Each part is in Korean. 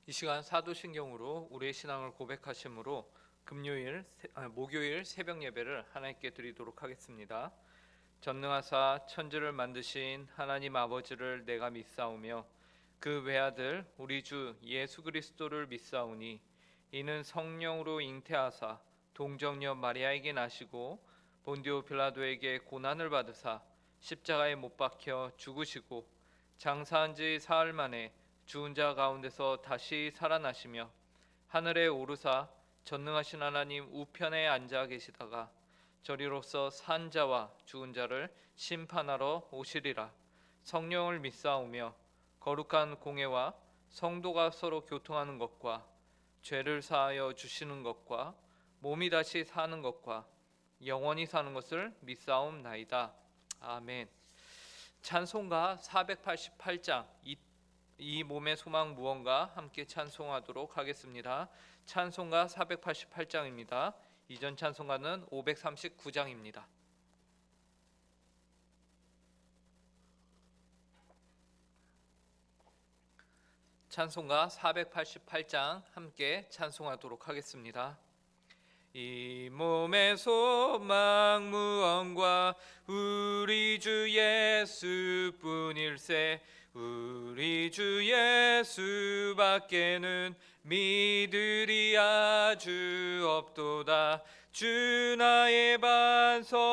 이 시간 사도신경으로 우리의 신앙을 고백하심으로 목요일 새벽 예배를 하나님께 드리도록 하겠습니다. 전능하사 천지를 만드신 하나님 아버지를 내가 믿사오며 그 외아들 우리 주 예수 그리스도를 믿사오니 이는 성령으로 잉태하사 동정녀 마리아에게 나시고 본디오 빌라도에게 고난을 받으사 십자가에 못 박혀 죽으시고 장사한 지 사흘 만에 죽은 자 가운데서 다시 살아나시며 하늘에 오르사 전능하신 하나님 우편에 앉아 계시다가 저리로서 산 자와 죽은 자를 심판하러 오시리라. 성령을 믿사오며 거룩한 공회와 성도가 서로 교통하는 것과 죄를 사하여 주시는 것과 몸이 다시 사는 것과 영원히 사는 것을 믿사옵나이다. 아멘. 찬송가 488장 이 몸의 소망 무언가 함께 찬송하도록 하겠습니다. 찬송가 488장입니다. 이전 찬송가는 539장입니다. 찬송가 488장 함께 찬송하도록 하겠습니다. 이 몸의 소망 무언가 우리 주 예수뿐일세 우리 주 예수밖에는 믿으리 아주 없도다. 주 나의 반석이시니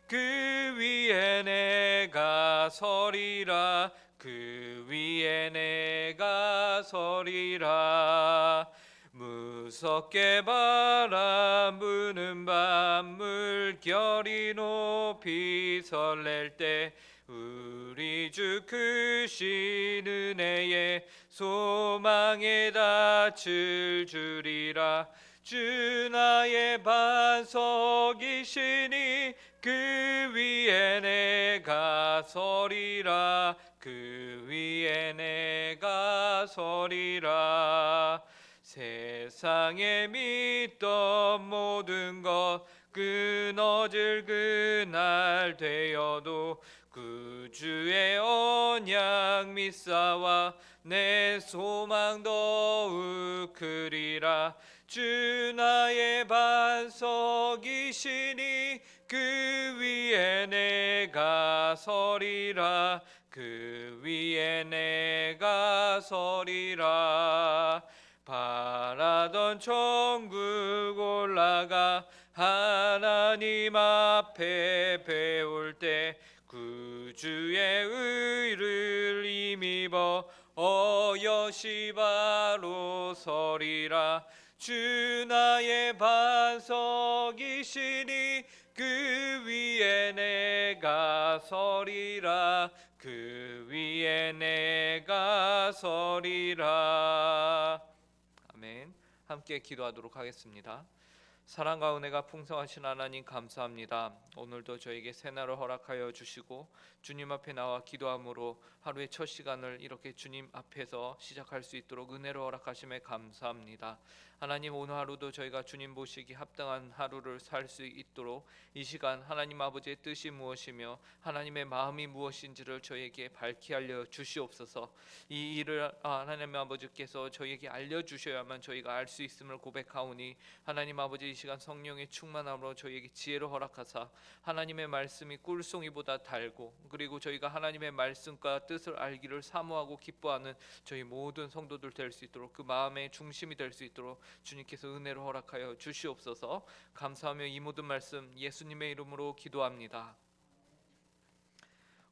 그 위에 내가 서리라. 그 위에 내가 서리라. 무섭게 바람 부는 밤 물결이 높이 설렐 때 우리 주 크신 은혜에 소망에 닻을 주리라. 주 나의 반석이시니 그 위에 내가 서리라. 그 위에 내가 서리라. 세상에 믿던 모든 것 끊어질 그날 되어도 그 주의 언약 믿사와 내 소망 더욱 크리라. 주 나의 반석이시니 그 위에 내가 서리라. 그 위에 내가 서리라. 바라던 천국 올라가 하나님 앞에 배울 때 구주의 의를 힘입어 어여시 바로 서리라. 주 나의 반석이시니 그 위에 내가 서리라. 그 위에 내가 서리라. 아멘. 함께 기도하도록 하겠습니다. 사랑과 은혜가 풍성하신 하나님 감사합니다. 오늘도 저에게 새날을 허락하여 주시고 주님 앞에 나와 기도함으로 하루의 첫 시간을 이렇게 주님 앞에서 시작할 수 있도록 은혜로 허락하심에 감사합니다. 하나님, 오늘 하루도 저희가 주님 보시기 합당한 하루를 살 수 있도록 이 시간 하나님 아버지의 뜻이 무엇이며 하나님의 마음이 무엇인지를 저에게 밝히 알려 주시옵소서. 이 일을 하나님 아버지께서 저에게 알려주셔야만 저희가 알 수 있음을 고백하오니 하나님 아버지, 이 시간 성령의 충만함으로 저희에게 지혜를 허락하사 하나님의 말씀이 꿀송이보다 달고 그리고 저희가 하나님의 말씀과 뜻을 알기를 사모하고 기뻐하는 저희 모든 성도들 될 수 있도록 그 마음의 중심이 될 수 있도록 주님께서 은혜를 허락하여 주시옵소서. 감사하며 이 모든 말씀 예수님의 이름으로 기도합니다.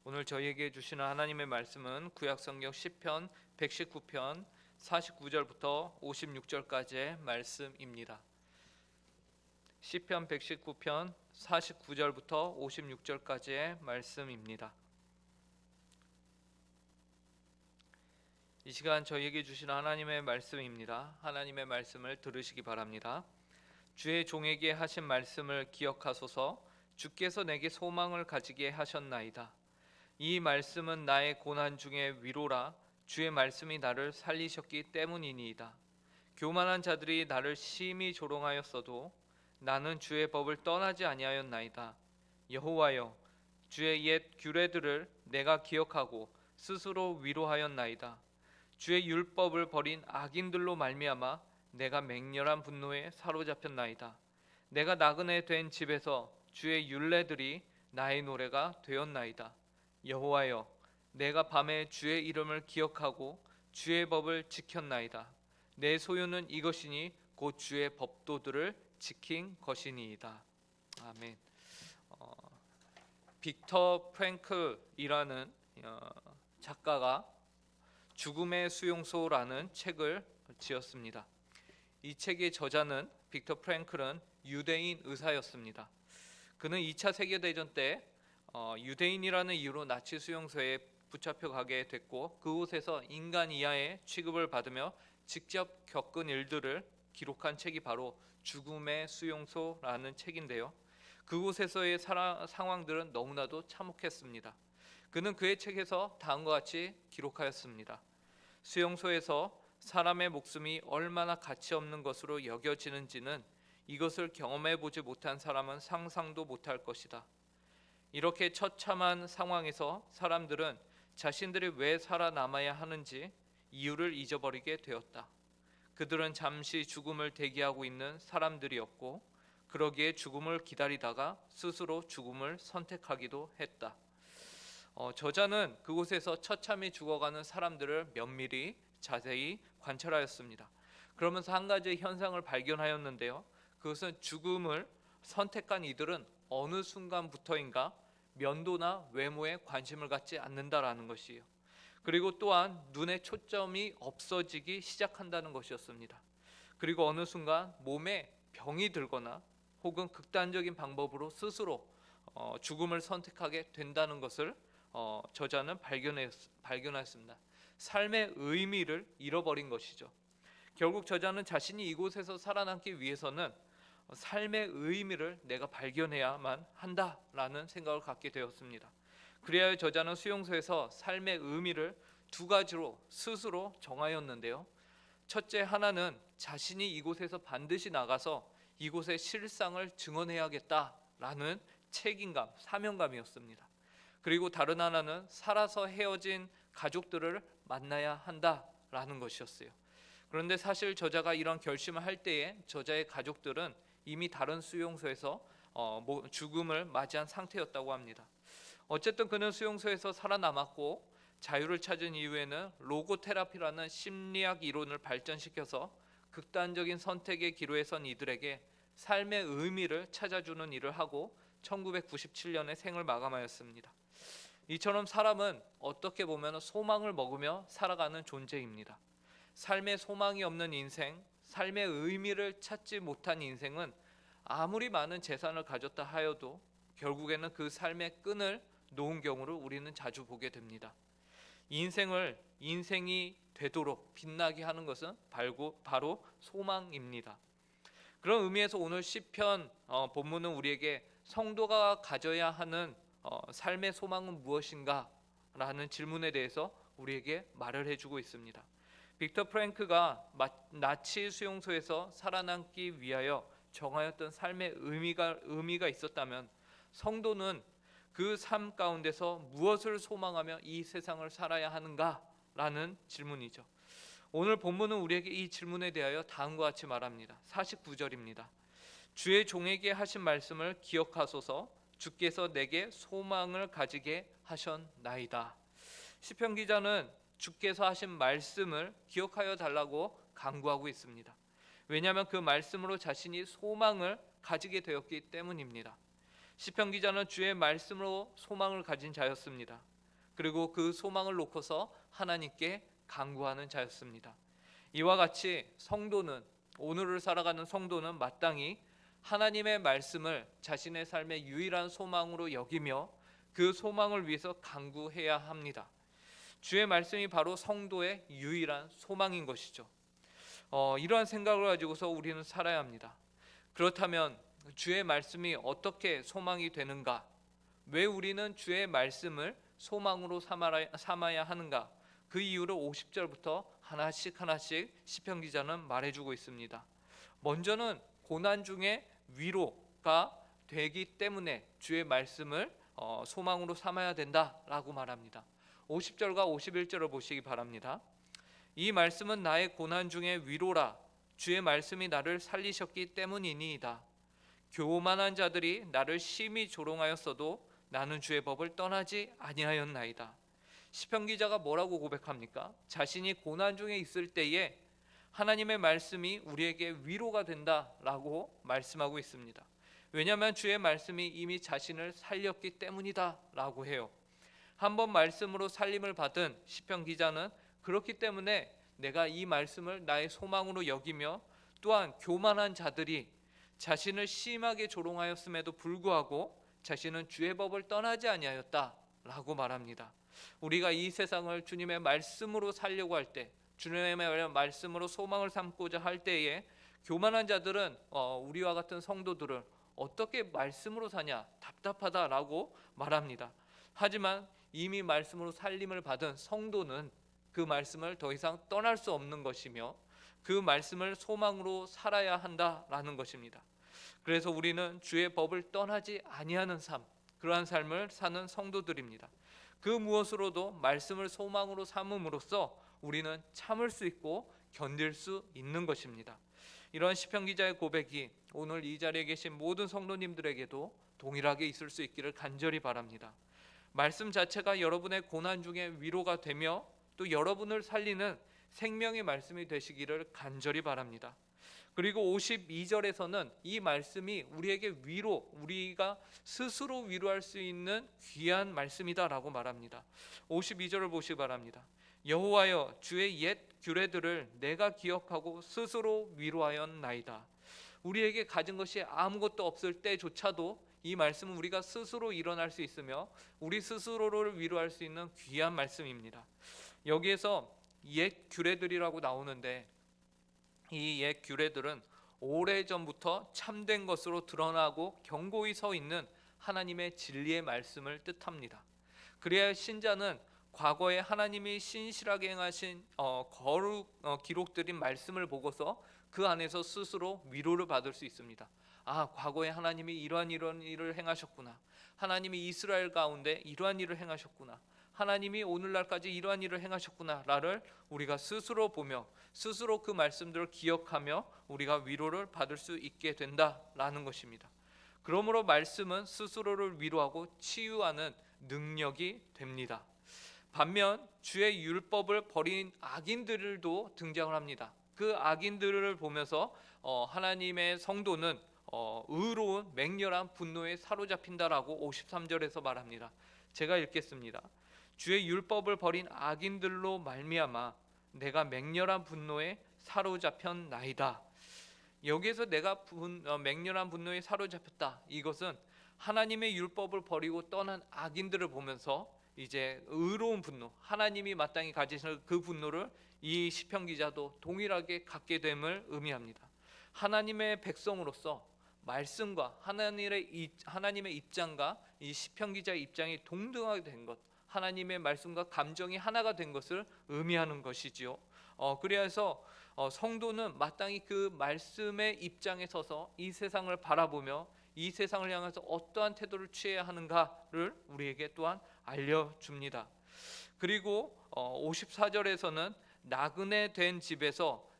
오늘 저희에게 주시는 하나님의 말씀은 구약성경 시편 119편 49절부터 56절까지의 말씀입니다. 시편 119편 49절부터 56절까지의 말씀입니다. 이 시간 저희에게 주시는 하나님의 말씀입니다. 하나님의 말씀을 들으시기 바랍니다. 주의 종에게 하신 말씀을 기억하소서. 주께서 내게 소망을 가지게 하셨나이다. 이 말씀은 나의 고난 중에 위로라. 주의 말씀이 나를 살리셨기 때문이니이다. 교만한 자들이 나를 심히 조롱하였어도 나는 주의 법을 떠나지 아니하였나이다. 여호와여, 주의 옛 규례들을 내가 기억하고 스스로 위로하였나이다. 주의 율법을 버린 악인들로 말미암아 내가 맹렬한 분노에 사로잡혔나이다. 내가 나그네 된 집에서 주의 율례들이 나의 노래가 되었나이다. 여호와여, 내가 밤에 주의 이름을 기억하고 주의 법을 지켰나이다. 내 소유는 이것이니 곧 주의 법도들을 지킨 것이니이다. 아멘. 빅터 프랭클이라는 작가가 죽음의 수용소라는 책을 지었습니다. 이 책의 저자는 빅터 프랭클은 유대인 의사였습니다. 그는 2차 세계대전 때 유대인이라는 이유로 나치 수용소에 붙잡혀 가게 됐고, 그곳에서 인간 이하의 취급을 받으며 직접 겪은 일들을 기록한 책이 바로 죽음의 수용소라는 책인데요. 그곳에서의 상황들은 너무나도 참혹했습니다. 그는 그의 책에서 다음과 같이 기록하였습니다. 수용소에서 사람의 목숨이 얼마나 가치 없는 것으로 여겨지는지는 이것을 경험해 보지 못한 사람은 상상도 못할 것이다. 이렇게 처참한 상황에서 사람들은 자신들이 왜 살아남아야 하는지 이유를 잊어버리게 되었다. 그들은 잠시 죽음을 대기하고 있는 사람들이었고, 그러기에 죽음을 기다리다가 스스로 죽음을 선택하기도 했다. 저자는 그곳에서 처참히 죽어가는 사람들을 면밀히 자세히 관찰하였습니다. 그러면서 한 가지 현상을 발견하였는데요. 그것은 죽음을 선택한 이들은 어느 순간부터인가 면도나 외모에 관심을 갖지 않는다라는 것이에요. 그리고 또한 눈의 초점이 없어지기 시작한다는 것이었습니다. 그리고 어느 순간 몸에 병이 들거나 혹은 극단적인 방법으로 스스로 죽음을 선택하게 된다는 것을 저자는 발견했습니다. 삶의 의미를 잃어버린 것이죠. 결국 저자는 자신이 이곳에서 살아남기 위해서는 삶의 의미를 내가 발견해야만 한다라는 생각을 갖게 되었습니다. 그래야 저자는 수용소에서 삶의 의미를 두 가지로 스스로 정하였는데요. 첫째 하나는 자신이 이곳에서 반드시 나가서 이곳의 실상을 증언해야겠다라는 책임감, 사명감이었습니다. 그리고 다른 하나는 살아서 헤어진 가족들을 만나야 한다라는 것이었어요. 그런데 사실 저자가 이런 결심을 할 때에 저자의 가족들은 이미 다른 수용소에서 죽음을 맞이한 상태였다고 합니다. 어쨌든 그는 수용소에서 살아남았고, 자유를 찾은 이후에는 로고테라피라는 심리학 이론을 발전시켜서 극단적인 선택의 기로에 선 이들에게 삶의 의미를 찾아주는 일을 하고 1997년에 생을 마감하였습니다. 이처럼 사람은 어떻게 보면 소망을 먹으며 살아가는 존재입니다. 삶의 소망이 없는 인생, 삶의 의미를 찾지 못한 인생은 아무리 많은 재산을 가졌다 하여도 결국에는 그 삶의 끈을 놓은 경우를 우리는 자주 보게 됩니다. 인생이 되도록 빛나게 하는 것은 바로 소망입니다. 그런 의미에서 오늘 시편 본문은 우리에게 성도가 가져야 하는 삶의 소망은 무엇인가? 라는 질문에 대해서 우리에게 말을 해주고 있습니다. 빅터 프랭크가 나치 수용소에서 살아남기 위하여 정하였던 삶의 의미가 있었다면, 성도는 그 삶 가운데서 무엇을 소망하며 이 세상을 살아야 하는가라는 질문이죠. 오늘 본문은 우리에게 이 질문에 대하여 다음과 같이 말합니다. 49절입니다. 주의 종에게 하신 말씀을 기억하소서. 주께서 내게 소망을 가지게 하셨나이다. 시편 기자는 주께서 하신 말씀을 기억하여 달라고 간구하고 있습니다. 왜냐하면 그 말씀으로 자신이 소망을 가지게 되었기 때문입니다. 시편 기자는 주의 말씀으로 소망을 가진 자였습니다. 그리고 그 소망을 놓고서 하나님께 간구하는 자였습니다. 이와 같이 오늘을 살아가는 성도는 마땅히 하나님의 말씀을 자신의 삶의 유일한 소망으로 여기며 그 소망을 위해서 간구해야 합니다. 주의 말씀이 바로 성도의 유일한 소망인 것이죠. 이러한 생각을 가지고서 우리는 살아야 합니다. 그렇다면 주의 말씀이 어떻게 소망이 되는가? 왜 우리는 주의 말씀을 소망으로 삼아야 하는가? 그 이유를 50절부터 하나씩 시편 기자는 말해주고 있습니다. 먼저는 고난 중에 위로가 되기 때문에 주의 말씀을 소망으로 삼아야 된다라고 말합니다. 50절과 51절을 보시기 바랍니다. 이 말씀은 나의 고난 중에 위로라. 주의 말씀이 나를 살리셨기 때문이니이다. 교만한 자들이 나를 심히 조롱하였어도 나는 주의 법을 떠나지 아니하였나이다. 시편 기자가 뭐라고 고백합니까? 자신이 고난 중에 있을 때에 하나님의 말씀이 우리에게 위로가 된다라고 말씀하고 있습니다. 왜냐하면 주의 말씀이 이미 자신을 살렸기 때문이다라고 해요. 한번 말씀으로 살림을 받은 시편 기자는 그렇기 때문에 내가 이 말씀을 나의 소망으로 여기며, 또한 교만한 자들이 자신을 심하게 조롱하였음에도 불구하고 자신은 주의 법을 떠나지 아니하였다라고 말합니다. 우리가 이 세상을 주님의 말씀으로 살려고 할 때, 주님의 말씀으로 소망을 삼고자 할 때에 교만한 자들은 우리와 같은 성도들을 어떻게 말씀으로 사냐, 답답하다라고 말합니다. 하지만 이미 말씀으로 살림을 받은 성도는 그 말씀을 더 이상 떠날 수 없는 것이며 그 말씀을 소망으로 살아야 한다라는 것입니다. 그래서 우리는 주의 법을 떠나지 아니하는 삶, 그러한 삶을 사는 성도들입니다. 그 무엇으로도 말씀을 소망으로 삼음으로써 우리는 참을 수 있고 견딜 수 있는 것입니다. 이런 시편 기자의 고백이 오늘 이 자리에 계신 모든 성도님들에게도 동일하게 있을 수 있기를 간절히 바랍니다. 말씀 자체가 여러분의 고난 중에 위로가 되며 또 여러분을 살리는 생명의 말씀이 되시기를 간절히 바랍니다. 그리고 52절에서는 이 말씀이 우리에게 위로, 우리가 스스로 위로할 수 있는 귀한 말씀이다라고 말합니다. 52절을 보시기 바랍니다. 여호와여, 주의 옛 규례들을 내가 기억하고 스스로 위로하였나이다. 우리에게 가진 것이 아무것도 없을 때조차도 이 말씀은 우리가 스스로 일어날 수 있으며 우리 스스로를 위로할 수 있는 귀한 말씀입니다. 여기에서 옛 규례들이라고 나오는데, 이 옛 규례들은 오래전부터 참된 것으로 드러나고 견고히 서 있는 하나님의 진리의 말씀을 뜻합니다. 그래야 신자는 과거에 하나님이 신실하게 행하신 기록들인 말씀을 보고서 그 안에서 스스로 위로를 받을 수 있습니다. 아, 과거에 하나님이 이러한 일을 행하셨구나. 하나님이 이스라엘 가운데 이러한 일을 행하셨구나. 하나님이 오늘날까지 이러한 일을 행하셨구나를 우리가 스스로 보며 스스로 그 말씀들을 기억하며 우리가 위로를 받을 수 있게 된다라는 것입니다. 그러므로 말씀은 스스로를 위로하고 치유하는 능력이 됩니다. 반면 주의 율법을 버린 악인들도 등장을 합니다. 그 악인들을 보면서 하나님의 성도는 의로운 맹렬한 분노에 사로잡힌다라고 53절에서 말합니다. 제가 읽겠습니다. 주의 율법을 버린 악인들로 말미암아 내가 맹렬한 분노에 사로잡혔나이다. 여기에서 내가 맹렬한 분노에 사로잡혔다, 이것은 하나님의 율법을 버리고 떠난 악인들을 보면서 이제 의로운 분노, 하나님이 마땅히 가지시는 그 분노를 이 시편 기자도 동일하게 갖게 됨을 의미합니다. 하나님의 백성으로서 말씀과 하나님의 입장과 이 시편 기자의 입장이 동등하게 된 것, 하나님의 말씀과 감정이 하나가 된 것을 의미하는 것이지요. 그래서 성도는 마땅히 그 말씀의 입장에 서서 이 세상을 바라보며 이 세상을 향해서 어떠한 태도를 취해야 하는가를 우리에게 또한 알려줍니다. 그리고 54절에서는 나그네 된 집에서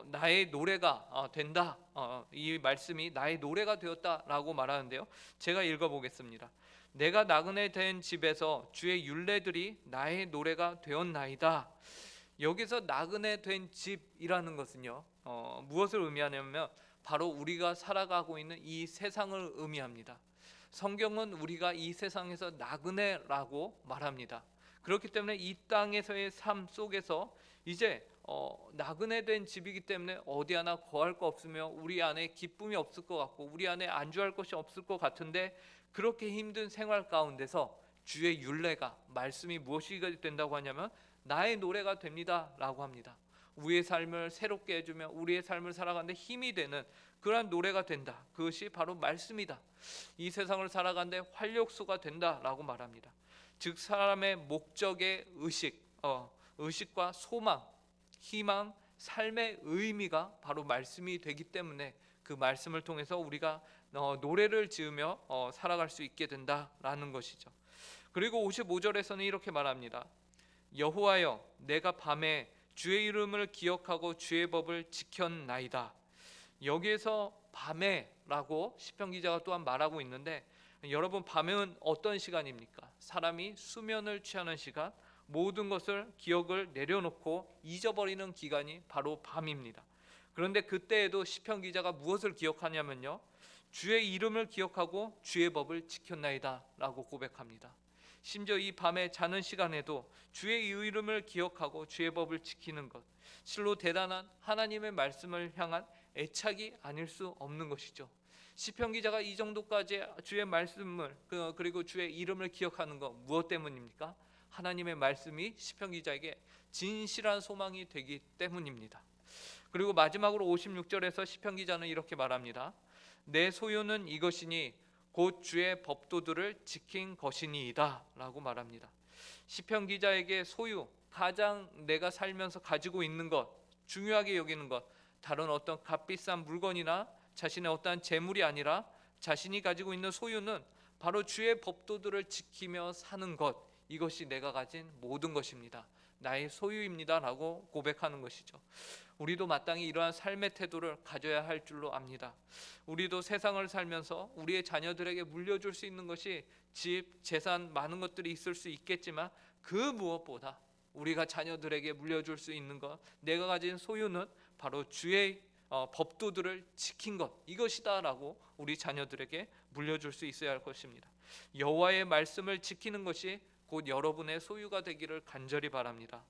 나의 노래가 된다, 이 말씀이 나의 노래가 되었다라고 말하는데요. 제가 읽어보겠습니다. 내가 나그네 된 집에서 주의 율례들이 나의 노래가 되었나이다. 여기서 나그네 된 집이라는 것은요, 무엇을 의미하냐면 바로 우리가 살아가고 있는 이 세상을 의미합니다. 성경은 우리가 이 세상에서 나그네라고 말합니다. 그렇기 때문에 이 땅에서의 삶 속에서 이제 나그네 된 집이기 때문에 어디 하나 거할 거 없으며 우리 안에 기쁨이 없을 것 같고 우리 안에 안주할 것이 없을 것 같은데, 그렇게 힘든 생활 가운데서 주의 율례가, 말씀이 무엇이 된다고 하냐면 나의 노래가 됩니다 라고 합니다. 우리의 삶을 새롭게 해주며 우리의 삶을 살아가는데 힘이 되는 그러한 노래가 된다. 그것이 바로 말씀이다. 이 세상을 살아가는데 활력소가 된다라고 말합니다. 즉 사람의 목적의 의식과 소망, 희망, 삶의 의미가 바로 말씀이 되기 때문에 그 말씀을 통해서 우리가 노래를 지으며 살아갈 수 있게 된다라는 것이죠. 그리고 55절에서는 이렇게 말합니다. 여호와여 내가 밤에 주의 이름을 기억하고 주의 법을 지켰나이다. 여기에서 밤에라고 시편 기자가 또한 말하고 있는데, 여러분 밤은 어떤 시간입니까? 사람이 수면을 취하는 시간, 모든 것을 기억을 내려놓고 잊어버리는 기간이 바로 밤입니다. 그런데 그때에도 시편 기자가 무엇을 기억하냐면요, 주의 이름을 기억하고 주의 법을 지켰나이다 라고 고백합니다. 심지어 이 밤에 자는 시간에도 주의 이름을 기억하고 주의 법을 지키는 것, 실로 대단한 하나님의 말씀을 향한 애착이 아닐 수 없는 것이죠. 시편 기자가 이 정도까지 주의 말씀을 그리고 주의 이름을 기억하는 것, 무엇 때문입니까? 하나님의 말씀이 시편 기자에게 진실한 소망이 되기 때문입니다. 그리고 마지막으로 56절에서 시편 기자는 이렇게 말합니다. 내 소유는 이것이니 곧 주의 법도들을 지킨 것이니이다 라고 말합니다. 시편 기자에게 소유, 가장 내가 살면서 가지고 있는 것, 중요하게 여기는 것, 다른 어떤 값비싼 물건이나 자신의 어떠한 재물이 아니라 자신이 가지고 있는 소유는 바로 주의 법도들을 지키며 사는 것, 이것이 내가 가진 모든 것입니다. 나의 소유입니다 라고 고백하는 것이죠. 우리도 마땅히 이러한 삶의 태도를 가져야 할 줄로 압니다. 우리도 세상을 살면서 우리의 자녀들에게 물려줄 수 있는 것이 집, 재산, 많은 것들이 있을 수 있겠지만, 그 무엇보다 우리가 자녀들에게 물려줄 수 있는 것, 내가 가진 소유는 바로 주의 법도들을 지킨 것, 이것이다 라고 우리 자녀들에게 물려줄 수 있어야 할 것입니다. 여호와의 말씀을 지키는 것이 곧 여러분의 소유가 되기를 간절히 바랍니다.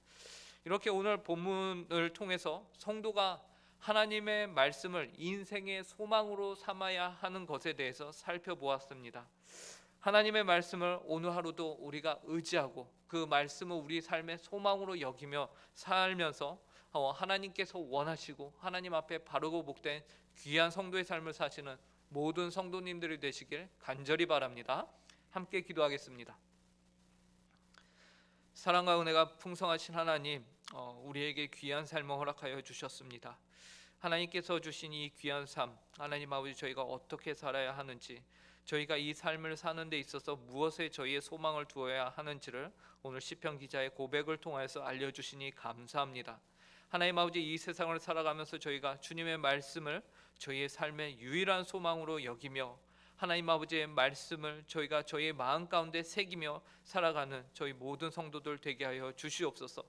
이렇게 오늘 본문을 통해서 성도가 하나님의 말씀을 인생의 소망으로 삼아야 하는 것에 대해서 살펴보았습니다. 하나님의 말씀을 오늘 하루도 우리가 의지하고 그 말씀을 우리 삶의 소망으로 여기며 살면서 하나님께서 원하시고 하나님 앞에 바르고 복된 귀한 성도의 삶을 사시는 모든 성도님들이 되시길 간절히 바랍니다. 함께 기도하겠습니다. 사랑과 은혜가 풍성하신 하나님, 우리에게 귀한 삶을 허락하여 주셨습니다. 하나님께서 주신 이 귀한 삶, 하나님 아버지, 저희가 어떻게 살아야 하는지, 저희가 이 삶을 사는 데 있어서 무엇에 저희의 소망을 두어야 하는지를 오늘 시편 기자의 고백을 통해서 알려주시니 감사합니다. 하나님 아버지, 이 세상을 살아가면서 저희가 주님의 말씀을 저희의 삶의 유일한 소망으로 여기며 하나님 아버지의 말씀을 저희가 저희의 마음 가운데 새기며 살아가는 저희 모든 성도들 되게 하여 주시옵소서.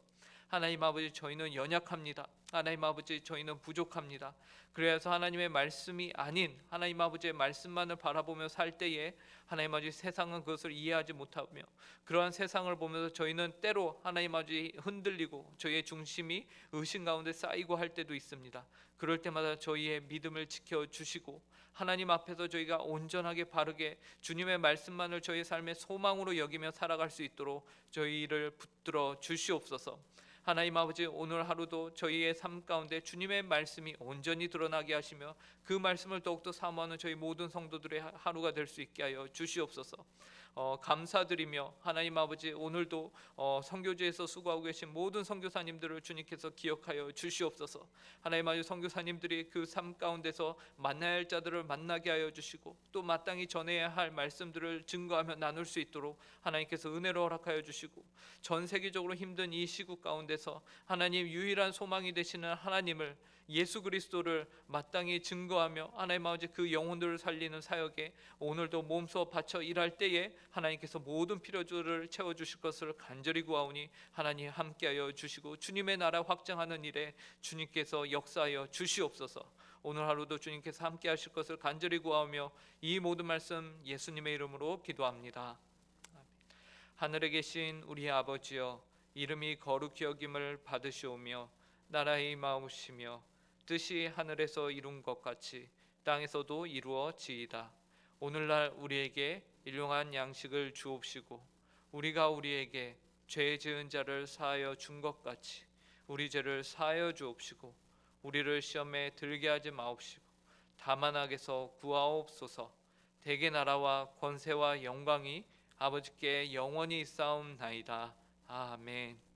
하나님 아버지, 저희는 연약합니다. 하나님 아버지, 저희는 부족합니다. 그래서 하나님의 말씀이 아닌 하나님 아버지의 말씀만을 바라보며 살 때에 하나님 아버지, 세상은 그것을 이해하지 못하며 그러한 세상을 보면서 저희는 때로 하나님 아버지 흔들리고 저희의 중심이 의심 가운데 쌓이고 할 때도 있습니다. 그럴 때마다 저희의 믿음을 지켜주시고 하나님 앞에서 저희가 온전하게 바르게 주님의 말씀만을 저희의 삶의 소망으로 여기며 살아갈 수 있도록 저희를 붙들어 주시옵소서. 하나님 아버지, 오늘 하루도 저희의 삶 가운데 주님의 말씀이 온전히 드러나게 하시며 그 말씀을 더욱더 사모하는 저희 모든 성도들의 하루가 될 수 있게 하여 주시옵소서. 감사드리며 하나님 아버지, 오늘도 선교지에서 수고하고 계신 모든 선교사님들을 주님께서 기억하여 주시옵소서. 하나님 아버지, 선교사님들이 그 삶 가운데서 만나야 할 자들을 만나게 하여 주시고 또 마땅히 전해야 할 말씀들을 증거하며 나눌 수 있도록 하나님께서 은혜로 허락하여 주시고, 전 세계적으로 힘든 이 시국 가운데서 하나님 유일한 소망이 되시는 하나님을, 예수 그리스도를 마땅히 증거하며 하나님 아버지 그 영혼들을 살리는 사역에 오늘도 몸소 바쳐 일할 때에 하나님께서 모든 필요들을 채워주실 것을 간절히 구하오니 하나님 함께하여 주시고 주님의 나라 확장하는 일에 주님께서 역사하여 주시옵소서. 오늘 하루도 주님께서 함께하실 것을 간절히 구하오며 이 모든 말씀 예수님의 이름으로 기도합니다. 하늘에 계신 우리 아버지여, 이름이 거룩히 여김을 받으시오며 나라의 임하옵시며 뜻이 하늘에서 이룬 것 같이 땅에서도 이루어지이다. 오늘날 우리에게 일용할 양식을 주옵시고 우리가 우리에게 죄 지은 자를 사하여 준 것 같이 우리 죄를 사하여 주옵시고 우리를 시험에 들게 하지 마옵시고 다만 악에서 구하옵소서. 대개 나라와 권세와 영광이 아버지께 영원히 있사옵나이다. 아멘.